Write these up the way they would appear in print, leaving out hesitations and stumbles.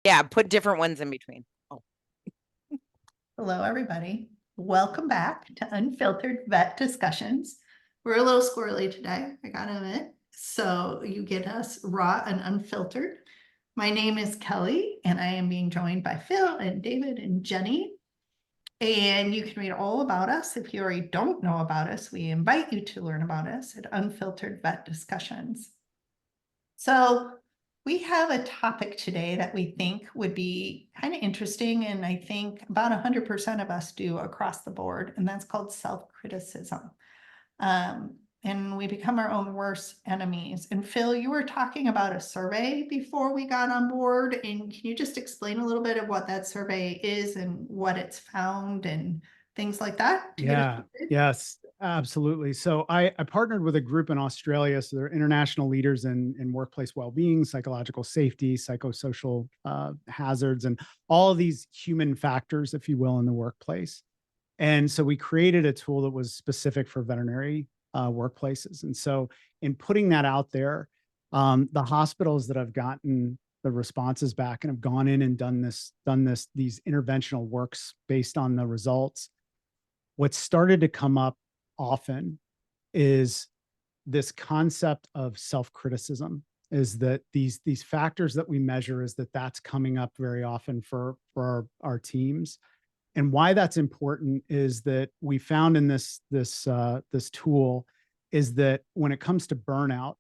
Yeah, put different ones in between. Oh, Hello, everybody. Welcome back to Unfiltered Vet Discussions. We're a little squirrely today, I gotta admit. So you get us raw and unfiltered. My name is Kelly, and I am being joined by Phil and David and Jenny. And you can read all about us. If you already don't know about us, we invite you to learn about us at Unfiltered Vet Discussions. So we have a topic today that we think would be kind of interesting, and I think about 100% of us do across the board, and that's called self-criticism. And we become our own worst enemies. And Phil, you were talking about a survey before we got on board, and can you just explain a little bit of what that survey is and what it's found and things like that to get us Yeah, started? yes, absolutely. So I partnered with a group in Australia. So they're international leaders in workplace well-being, psychological safety, psychosocial hazards, and all of these human factors, if you will, in the workplace. And so we created a tool that was specific for veterinary workplaces. And so in putting that out there, the hospitals that have gotten the responses back and have gone in and these interventional works based on the results, what started to come up often is this concept of self-criticism, is that these factors that we measure, is that that's coming up very often for our teams. And why that's important is that we found in this tool is that when it comes to burnout,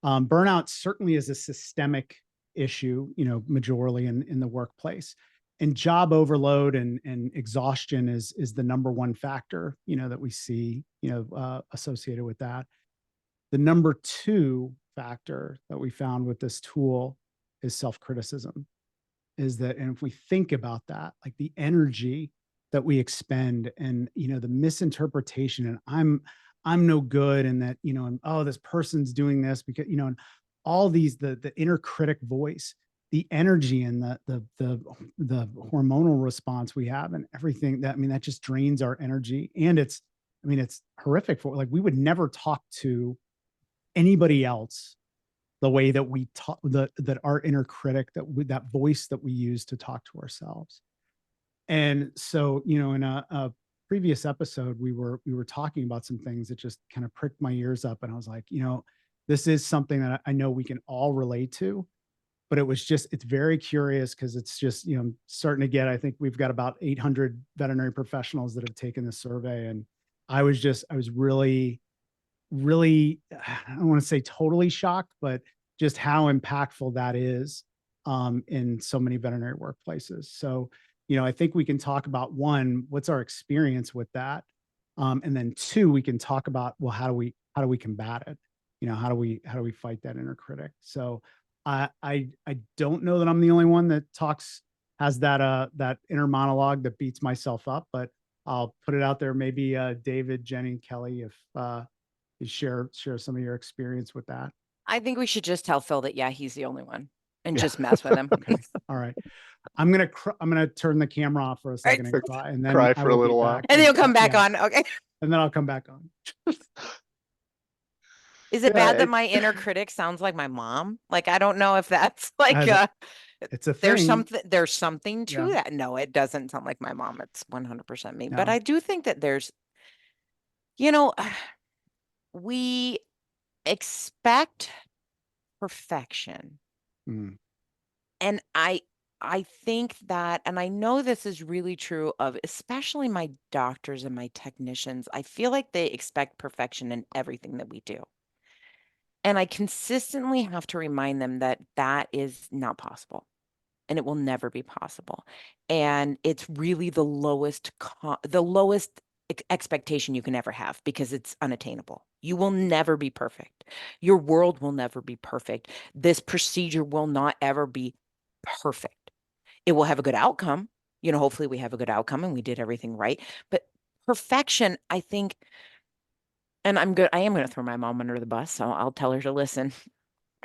burnout certainly is a systemic issue, majorly in the workplace. And job overload and exhaustion is the number one factor, that we see, associated with that. The number two factor that we found with this tool is self-criticism. Is that, and if we think about that, like the energy that we expend, and the misinterpretation, and I'm no good, and that, and oh, this person's doing this because, and all these, the inner critic voice, the energy and the hormonal response we have, and everything that, that just drains our energy. And it's horrific for, like, we would never talk to anybody else the way that we talk, that our inner critic, that voice that we use to talk to ourselves. And so, in a previous episode, we were talking about some things that just kind of pricked my ears up. And I was like, this is something that I know we can all relate to, but it's very curious, because it's just, starting to get, I think we've got about 800 veterinary professionals that have taken this survey. And I was really, I don't want to say totally shocked, but just how impactful that is in so many veterinary workplaces. So, I think we can talk about, one, what's our experience with that? And then two, we can talk about, well, how do we combat it? How do we fight that inner critic? So I don't know that I'm the only one that has that inner monologue that beats myself up, but I'll put it out there. Maybe David, Jenny, Kelly, if you share some of your experience with that. I think we should just tell Phil that, yeah, he's the only one, and Yeah. just mess with him. Okay. All right. I'm gonna turn the camera off for a second and cry, and then Cry I for a will be little while. back. And then he'll come back Yeah, on. Okay. and then I'll come back on. Is it Yeah, bad that my inner critic sounds like my mom? Like, I don't know if that's like It's a thing. there's something to Yeah. that. No, it doesn't sound like my mom. It's 100% me. But No. I do think that you know, we expect perfection. Mm. And I think that, and I know this is really true of especially my doctors and my technicians. I feel like they expect perfection in everything that we do. And I consistently have to remind them that that is not possible, and it will never be possible. And it's really the lowest expectation you can ever have, because it's unattainable. You will never be perfect. Your world will never be perfect. This procedure will not ever be perfect. It will have a good outcome. Hopefully we have a good outcome and we did everything right. But perfection, I think, and I am going to throw my mom under the bus, so I'll tell her to listen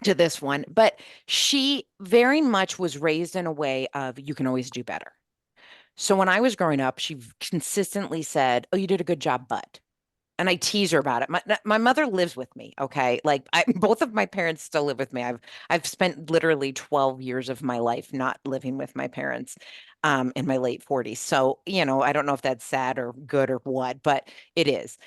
to this one. But she very much was raised in a way of, you can always do better. So when I was growing up, she consistently said, "Oh, you did a good job, but." And I tease her about it. My mother lives with me, okay? Like both of my parents still live with me. I've spent literally 12 years of my life not living with my parents in my late 40s. So, I don't know if that's sad or good or what, but it is.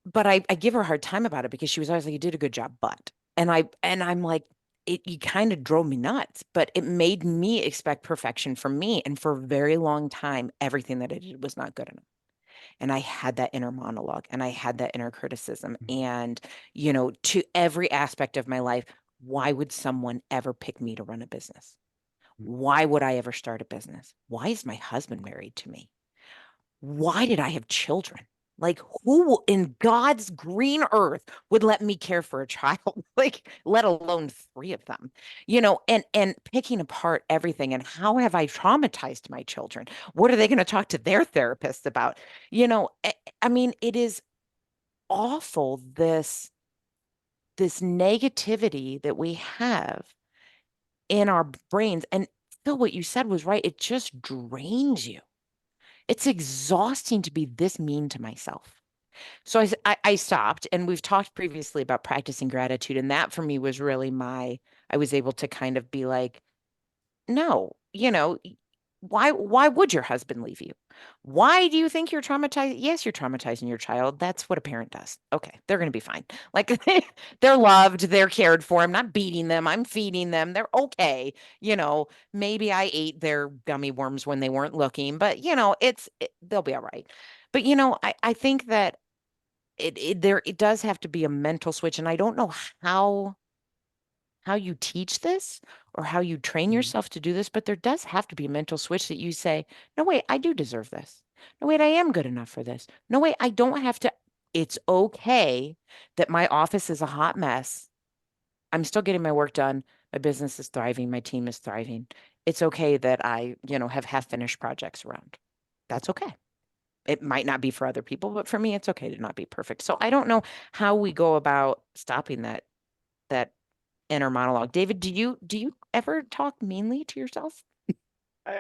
But I give her a hard time about it because she was always like, you did a good job, but I'm like, it you kind of drove me nuts, but it made me expect perfection from me. And for a very long time, everything that I did was not good enough. And I had that inner monologue and I had that inner criticism. And, to every aspect of my life, why would someone ever pick me to run a business? Why would I ever start a business? Why is my husband married to me? Why did I have children? Like, who in God's green earth would let me care for a child? Like, let alone three of them, and picking apart everything. And how have I traumatized my children? What are they going to talk to their therapist about? I mean, it is awful, this negativity that we have in our brains. And Phil, what you said was right. It just drains you. It's exhausting to be this mean to myself. So I stopped, and we've talked previously about practicing gratitude. And that for me was really I was able to kind of be like, no, why would your husband leave you? Why do you think you're traumatized? Yes, you're traumatizing your child. That's what a parent does. Okay, they're going to be fine. Like they're loved, they're cared for. I'm not beating them, I'm feeding them. They're okay. Maybe I ate their gummy worms when they weren't looking, but they'll be all right. But I think that it does have to be a mental switch, and I don't know how you teach this or how you train Mm. yourself to do this, but there does have to be a mental switch that you say, no, wait, I do deserve this. No, wait, I am good enough for this. No, wait, I don't have to. It's okay that my office is a hot mess. I'm still getting my work done. My business is thriving. My team is thriving. It's okay that I, have half finished projects around. That's okay. It might not be for other people, but for me, it's okay to not be perfect. So I don't know how we go about stopping that inner monologue. David, do you ever talk meanly to yourself?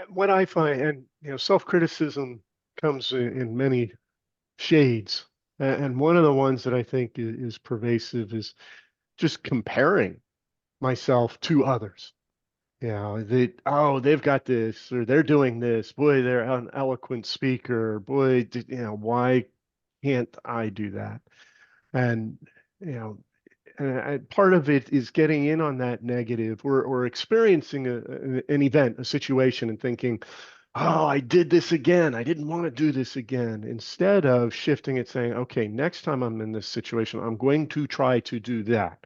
What I find, and self-criticism comes in many shades, and one of the ones that I think is pervasive is just comparing myself to others. They've got this, or they're doing this. Boy, they're an eloquent speaker. Boy, why can't I do that? And you know, part of it is getting in on that negative or experiencing an event, a situation, and thinking, oh, I did this again. I didn't want to do this again. Instead of shifting it, saying, okay, next time I'm in this situation, I'm going to try to do that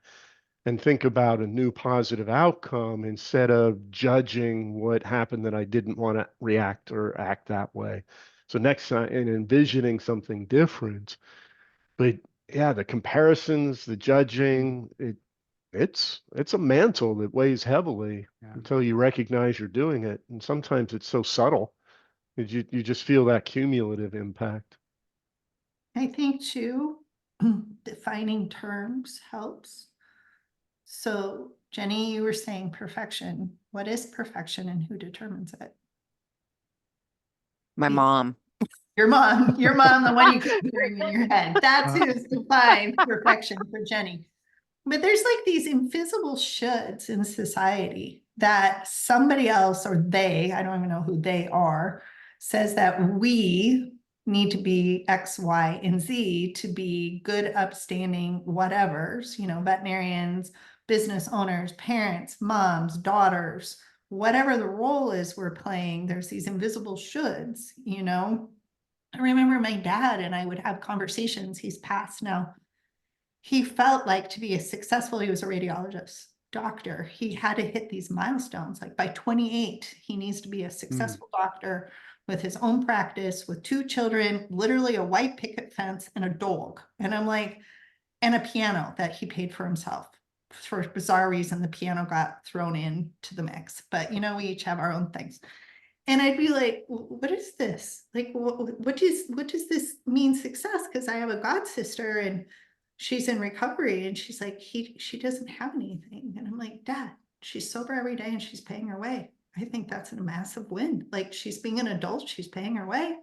and think about a new positive outcome instead of judging what happened that I didn't want to react or act that way. So next time, and envisioning something different. But yeah, the comparisons, the judging, it's a mantle that weighs heavily Yeah. until you recognize you're doing it. And sometimes it's so subtle that you just feel that cumulative impact. I think too, defining terms helps. So Jenny, you were saying perfection. What is perfection and who determines it? My mom. Your mom, the one you keep hearing in your head. That's who's defined perfection for Jenny. But there's like these invisible shoulds in society that somebody else or they, I don't even know who they are, says that we need to be X, Y, and Z to be good, upstanding whatevers, veterinarians, business owners, parents, moms, daughters, whatever the role is we're playing, there's these invisible shoulds. I remember my dad and I would have conversations, he's passed now. He felt like to be he was a radiologist, doctor, he had to hit these milestones. Like by 28, he needs to be a successful doctor with his own practice, with 2 children, literally a white picket fence and a dog. And I'm like, and a piano that he paid for himself. For a bizarre reason, the piano got thrown into the mix, but we each have our own things. And I'd be like, what is this? Like, what does this mean success? Because I have a god sister and she's in recovery and she's like, she doesn't have anything. And I'm like, Dad, she's sober every day and she's paying her way. I think that's a massive win. Like she's being an adult, she's paying her way.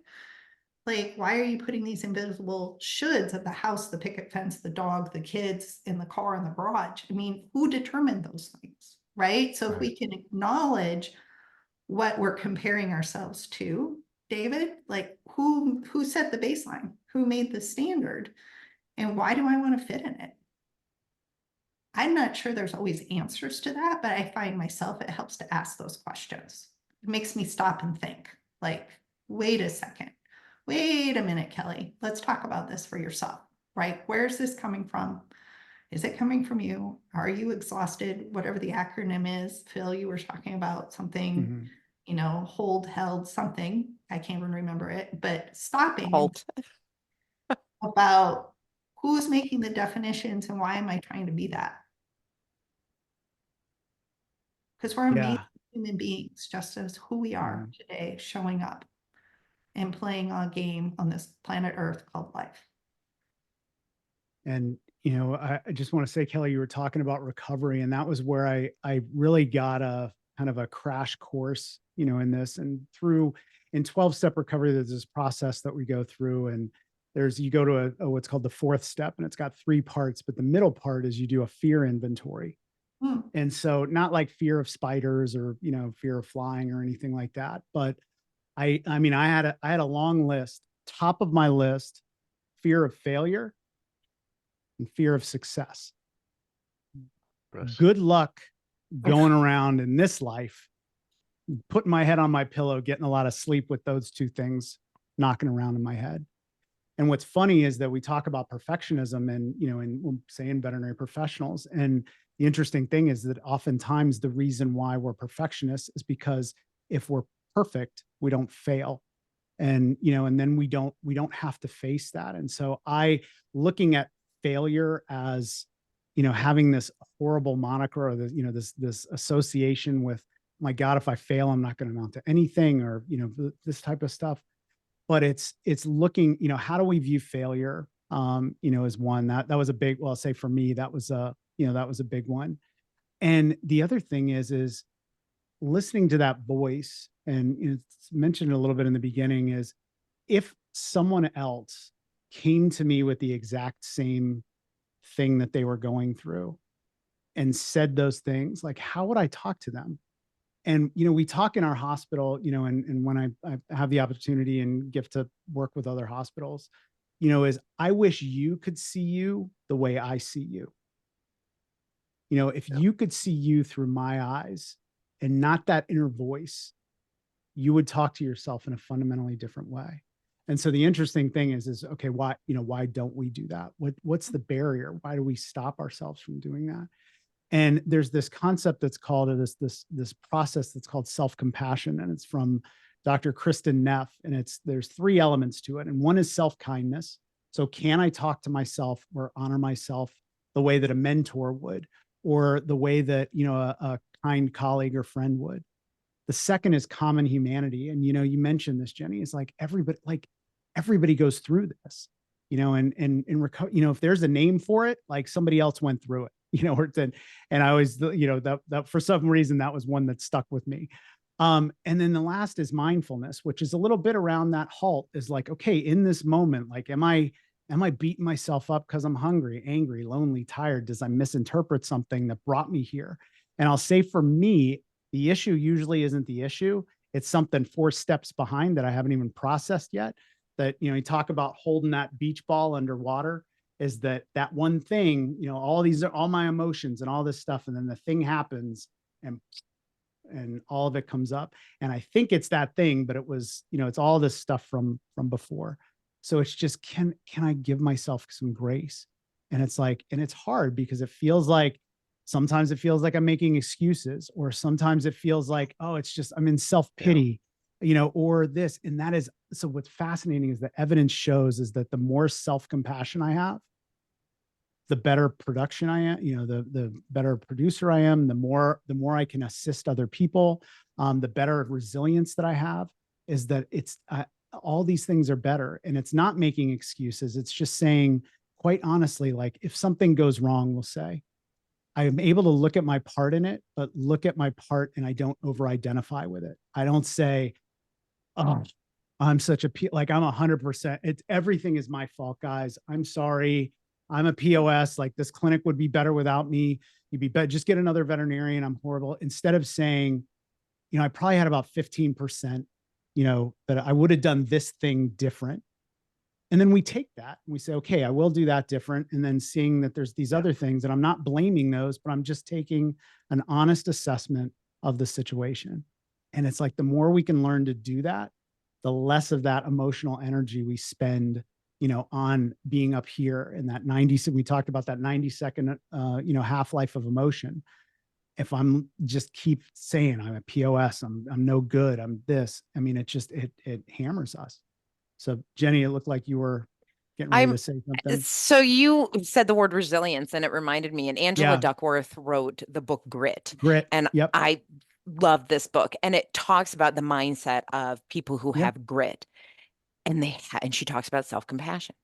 Like, why are you putting these invisible shoulds of the house, the picket fence, the dog, the kids in the car, in the garage? I mean, who determined those things, right? So if we can acknowledge what we're comparing ourselves to, David, like who set the baseline? Who made the standard? And why do I want to fit in it? I'm not sure there's always answers to that, but I find myself, it helps to ask those questions. It makes me stop and think, like, wait a second. Wait a minute, Kelly. Let's talk about this for yourself, right? Where's this coming from? Is it coming from you? Are you exhausted? Whatever the acronym is, Phil, you were talking about something, you know, hold, held, something. I can't even remember it, but stopping and Halt. about who's making the definitions and why am I trying to be that? Because we're amazing Yeah. human beings, just as who we are Yeah. today, showing up and playing a game on this planet Earth called life. And, you know, I just want to say, Kelly, you were talking about recovery, and that was where I really got a kind of a crash course, you know, in this. And through in 12-step recovery, there's this process that we go through, and you go to what's called the fourth step, and it's got 3 parts, but the middle part is you do a fear inventory. Hmm. And so not like fear of spiders or, you know, fear of flying or anything like that, but I mean, I had a long list. Top of my list, fear of failure and fear of success. Good luck going around in this life, putting my head on my pillow, getting a lot of sleep with those 2 things knocking around in my head. And what's funny is that we talk about perfectionism and, you know, in saying veterinary professionals. And the interesting thing is that oftentimes the reason why we're perfectionists is because if we're perfect, we don't fail. And, you know, and then we don't have to face that. And so looking at failure as, you know, having this horrible moniker or this, you know, this association with, my God, if I fail, I'm not going to amount to anything, or, you know, this type of stuff. But it's looking, you know, how do we view failure? You know, as one that was a big, well, I'll say for me, that was you know, that was a big one. And the other thing is listening to that voice, and it's mentioned a little bit in the beginning, is if someone else came to me with the exact same thing that they were going through and said those things, like, how would I talk to them? And, you know, we talk in our hospital, you know, and when I have the opportunity and gift to work with other hospitals, you know, is I wish you could see you the way I see you. You know, if you could see you through my eyes and not that inner voice, you would talk to yourself in a fundamentally different way. And so the interesting thing is okay, why don't we do that? What's the barrier? Why do we stop ourselves from doing that? And there's this concept that's called this process that's called self-compassion, and it's from Dr. Kristen Neff, and there's 3 elements to it, and one is self-kindness. So can I talk to myself or honor myself the way that a mentor would, or the way that, you know, a kind colleague or friend would? The second is common humanity. And, you know, you mentioned this, Jenny, is like everybody goes through this, you know, and you know, if there's a name for it, like somebody else went through it, you know, and I always, you know, that for some reason, that was one that stuck with me. And then the last is mindfulness, which is a little bit around that halt, is like, okay, in this moment, like, am I beating myself up because I'm hungry, angry, lonely, tired? Does I misinterpret something that brought me here? And I'll say for me, the issue usually isn't the issue. It's something 4 steps behind that I haven't even processed yet. That, you know, you talk about holding that beach ball underwater, is that one thing, you know, all my emotions and all this stuff. And then the thing happens and all of it comes up. And I think it's that thing, but it was, you know, it's all this stuff from before. So it's just, can I give myself some grace? And it's like, and it's hard because sometimes it feels like I'm making excuses, or sometimes it feels like, oh, it's just, I'm in self-pity, you know, or this. And that is, so what's fascinating is the evidence shows is that the more self-compassion I have, the better production I am, you know, the better producer I am, the more I can assist other people, the better resilience that I have. Is that it's all these things are better, and it's not making excuses. It's just saying, quite honestly, like, if something goes wrong, we'll say, I am able to look at my part in it, but look at my part and I don't over identify with it. I don't say, oh, I'm such a like I'm 100%. It's everything is my fault, guys. I'm sorry. I'm a POS. Like this clinic would be better without me. You'd be better. Just get another veterinarian. I'm horrible. Instead of saying, I probably had about 15%, that I would have done this thing different. And then we take that and we say, okay, I will do that different. And then seeing that there's these other things, and I'm not blaming those, but I'm just taking an honest assessment of the situation. And it's like the more we can learn to do that, the less of that emotional energy we spend, on being up here in that 90. We talked about that 90-second, half life of emotion. If I'm just keep saying I'm a POS, I'm no good, I'm this. I mean, it hammers us. So Jenny, it looked like you were getting ready I'm to say something. so you said the word resilience, and it reminded me, and Angela Yeah. Duckworth wrote the book Grit. Grit. And Yep. I love this book, and it talks about the mindset of people who Yeah. have grit. And and she talks about self-compassion.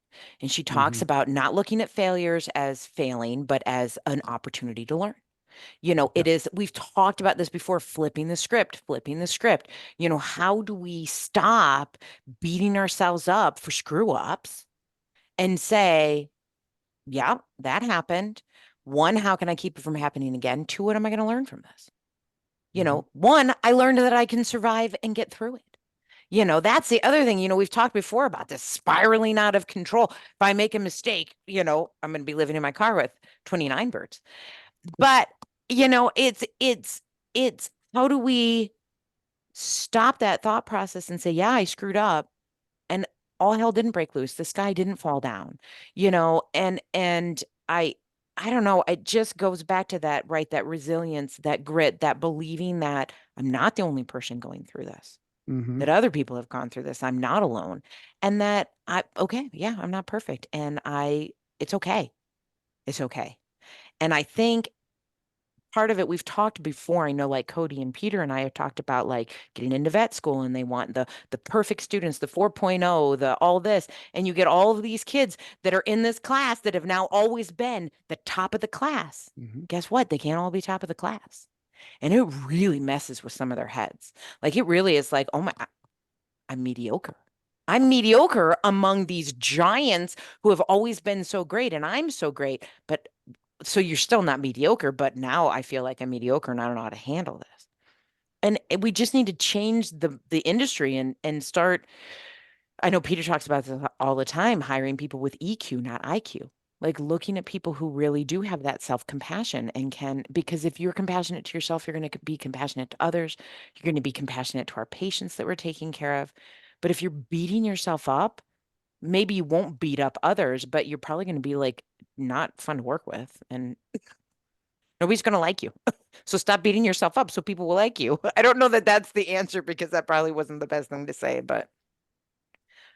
And she talks Mm-hmm. about not looking at failures as failing, but as an opportunity to learn. It Yep. is, we've talked about this before, flipping the script, flipping the script. How do we stop beating ourselves up for screw ups and say, yeah, that happened. One, how can I keep it from happening again? Two, what am I going to learn from this? Mm-hmm. One, I learned that I can survive and get through it. That's the other thing. We've talked before about this spiraling out of control. If I make a mistake, I'm going to be living in my car with 29 birds. But, it's how do we stop that thought process and say, yeah, I screwed up and all hell didn't break loose. The sky didn't fall down, and I don't know. It just goes back to that, right? That resilience, that grit, that believing that I'm not the only person going through this, Mm-hmm. that other people have gone through this. I'm not alone. And that okay, yeah, I'm not perfect. And it's okay. It's okay. And I think part of it we've talked before. I know like Cody and Peter and I have talked about like getting into vet school and they want the perfect students, the 4.0, the all this. And you get all of these kids that are in this class that have now always been the top of the class. Mm-hmm. Guess what? They can't all be top of the class. And it really messes with some of their heads. Like it really is like, oh my, I'm mediocre. I'm mediocre among these giants who have always been so great, and I'm so great. But so you're still not mediocre, but now I feel like I'm mediocre and I don't know how to handle this. And we just need to change the industry and start. I know Peter talks about this all the time, hiring people with EQ, not IQ. Like looking at people who really do have that self-compassion and because if you're compassionate to yourself, you're going to be compassionate to others. You're going to be compassionate to our patients that we're taking care of. But if you're beating yourself up, maybe you won't beat up others, but you're probably going to be like not fun to work with and nobody's going to like you. So stop beating yourself up so people will like you. I don't know that that's the answer because that probably wasn't the best thing to say, but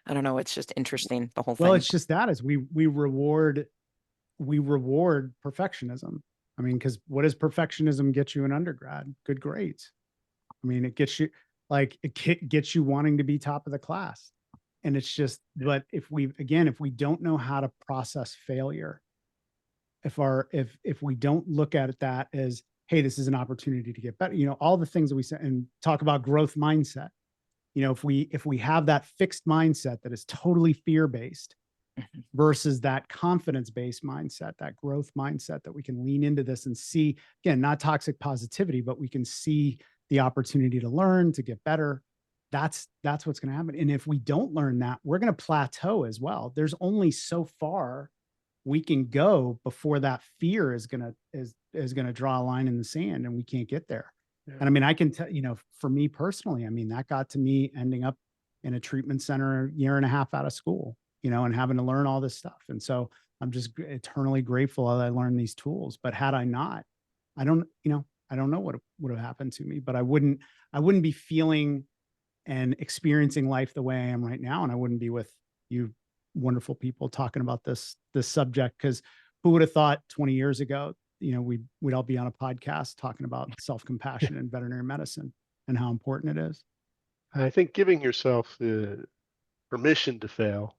I don't know. It's just interesting, the whole Well, thing. it's just that is we reward perfectionism. I mean, because what does perfectionism get you in undergrad? Good grades. I mean, it gets you gets you wanting to be top of the class. And it's just, but if we don't know how to process failure, if we don't look at that as, hey, this is an opportunity to get better, all the things that we said and talk about growth mindset. If we have that fixed mindset that is totally fear-based Mhm. versus that confidence-based mindset, that growth mindset that we can lean into this and see, again, not toxic positivity, but we can see the opportunity to learn, to get better. That's what's going to happen. And if we don't learn that, we're going to plateau as well. There's only so far we can go before that fear is going to draw a line in the sand and we can't get there. And I mean, I can tell, for me personally, I mean, that got to me ending up in a treatment center a year and a half out of school, and having to learn all this stuff. And so I'm just eternally grateful that I learned these tools. But had I not, I don't know what would have happened to me, but I wouldn't be feeling and experiencing life the way I am right now. And I wouldn't be with you wonderful people talking about this subject, because who would have thought 20 years ago, we'd all be on a podcast talking about self-compassion in veterinary medicine and how important it is. I think giving yourself the permission to fail,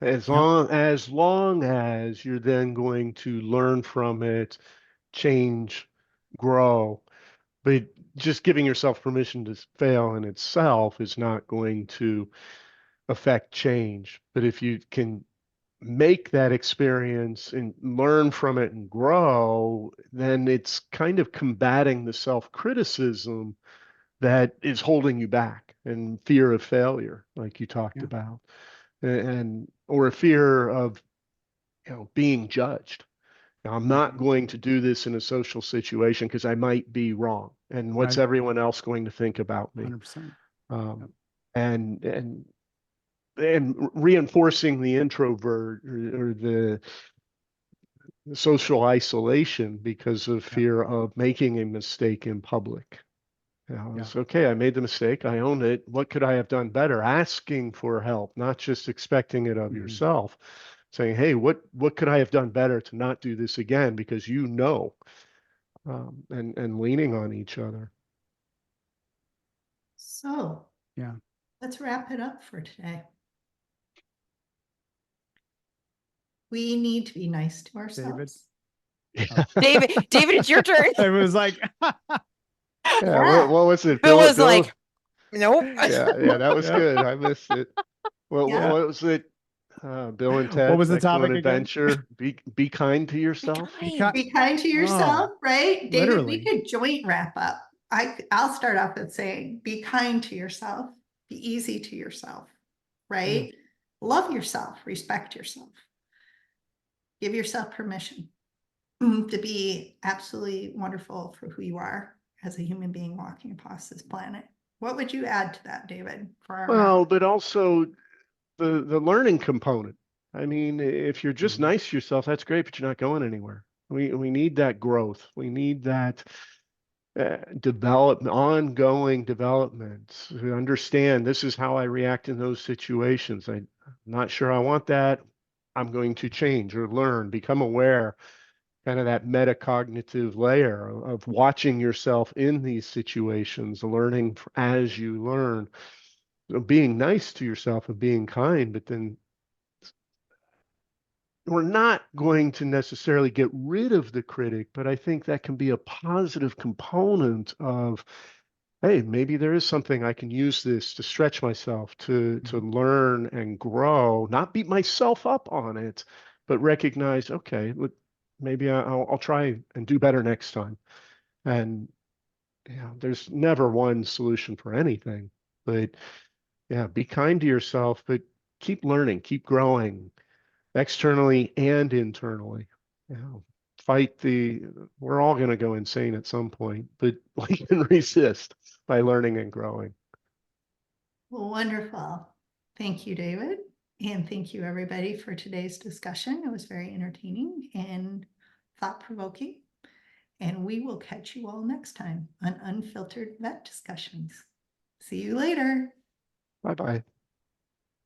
as Yep. long as you're then going to learn from it, change, grow. But just giving yourself permission to fail in itself is not going to affect change. But if you can make that experience and learn from it and grow, then it's kind of combating the self-criticism that is holding you back and fear of failure, like you talked Yeah. about, and or a fear of being judged. Now, I'm not going to do this in a social situation because I might be wrong. And what's Right. everyone else going to think about me? 100%. Yep. Um, and reinforcing the introvert or the social isolation because of Yeah. fear of making a mistake in public. Yeah. It's okay. I made the mistake. I own it. What could I have done better? Asking for help, not just expecting it of Mhm. yourself. Saying, hey, what could I have done better to not do this again? Because and leaning on each other. So Yeah. let's wrap it up for today. We need to be nice to ourselves. David, it's your turn. It was like, Yeah, Yeah. what was it? Bill was Bill? like, nope. Yeah, that was yeah. good. I missed it. Yeah. What was it? Bill and What was Ted's the Excellent topic again? Adventure. Be kind to Be yourself. kind. Be kind to Oh, yourself, right? David, we literally. could joint wrap up. I'll start off with saying, be kind to yourself, be easy to yourself, right? Love yourself, respect yourself. Give yourself permission to be absolutely wonderful for who you are as a human being walking across this planet. What would you add to that, David, for our wrap? Well, but also the learning component. I mean, if you're just Mhm. nice to yourself, that's great, but you're not going anywhere. We need that growth. We need that development, ongoing development to understand this is how I react in those situations. I'm not sure I want that. I'm going to change or learn, become aware, kind of that metacognitive layer of watching yourself in these situations, learning as you learn, being nice to yourself and being kind, but then we're not going to necessarily get rid of the critic, but I think that can be a positive component of, hey, maybe there is something I can use this to stretch myself, to learn and grow, not beat myself up on it, but recognize, okay, look, maybe I'll try and do better next time. And yeah, there's never one solution for anything, but yeah, be kind to yourself, but keep learning, keep growing externally and internally. You know, we're all going to go insane at some point, but we can resist by learning and growing. Well, wonderful. Thank you, David. And thank you, everybody, for today's discussion. It was very entertaining and thought-provoking. And we will catch you all next time on Unfiltered Vet Discussions. See you later. Bye bye.